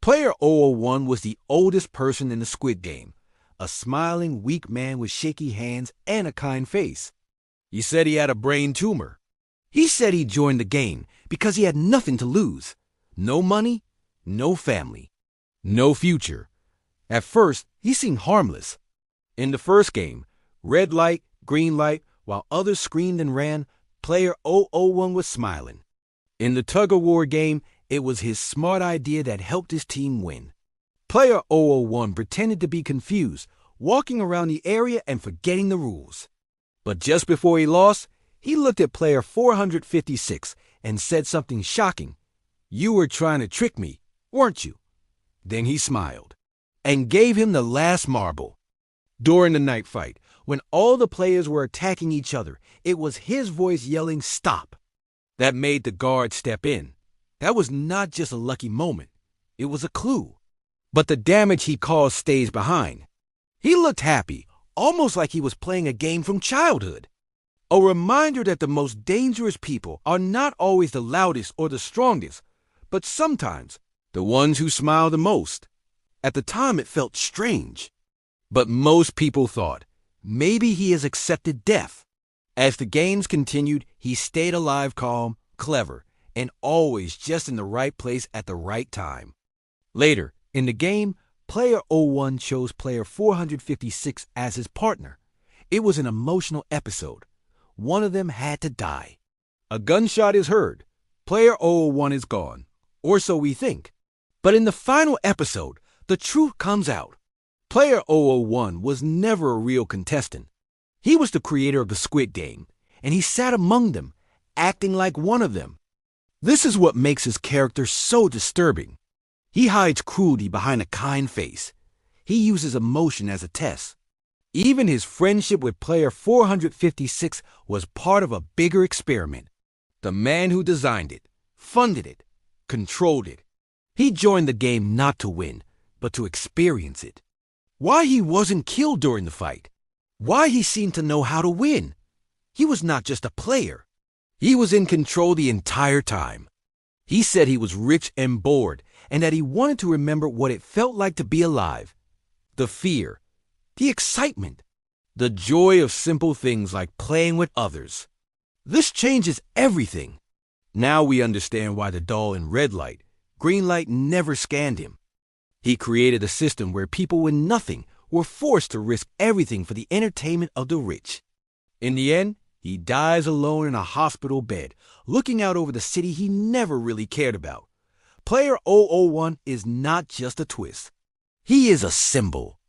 Player 001 was the oldest person in the Squid Game, a smiling, weak man with shaky hands and a kind face. He said he had a brain tumor. He said he joined the game because he had nothing to lose. No money, no family, no future. At first, he seemed harmless. In the first game, red light, green light, while others screamed and ran, Player 001 was smiling. In the tug-of-war game, it was his smart idea that helped his team win. Player 001 pretended to be confused, walking around the area and forgetting the rules. But just before he lost, he looked at Player 456 and said something shocking. "You were trying to trick me, weren't you?" Then he smiled and gave him the last marble. During the night fight, when all the players were attacking each other, it was his voice yelling, "Stop!" That made the guard step in. That was not just a lucky moment. It was a clue. But the damage he caused stays behind. He looked happy, almost like he was playing a game from childhood. A reminder that the most dangerous people are not always the loudest or the strongest, but sometimes the ones who smile the most. At the time, it felt strange. But most people thought, maybe he has accepted death. As the games continued, he stayed alive, calm, clever, and always just in the right place at the right time. Later, in the game, Player 01 chose Player 456 as his partner. It was an emotional episode. One of them had to die. A gunshot is heard. Player 001 is gone. Or so we think. But in the final episode, the truth comes out. Player 001 was never a real contestant. He was the creator of the Squid Game, and he sat among them, acting like one of them. This is what makes his character so disturbing. He hides cruelty behind a kind face. He uses emotion as a test. Even his friendship with Player 456 was part of a bigger experiment. The man who designed it, funded it, controlled it. He joined the game not to win, but to experience it. Why he wasn't killed during the fight. Why he seemed to know how to win. He was not just a player. He was in control the entire time. He said he was rich and bored, and that he wanted to remember what it felt like to be alive. The fear, the excitement, the joy of simple things like playing with others. This changes everything. Now we understand why the doll in red light, green light never scanned him. He created a system where people with nothing were forced to risk everything for the entertainment of the rich. In the end, he dies alone in a hospital bed, looking out over the city he never really cared about. Player 001 is not just a twist. He is a symbol.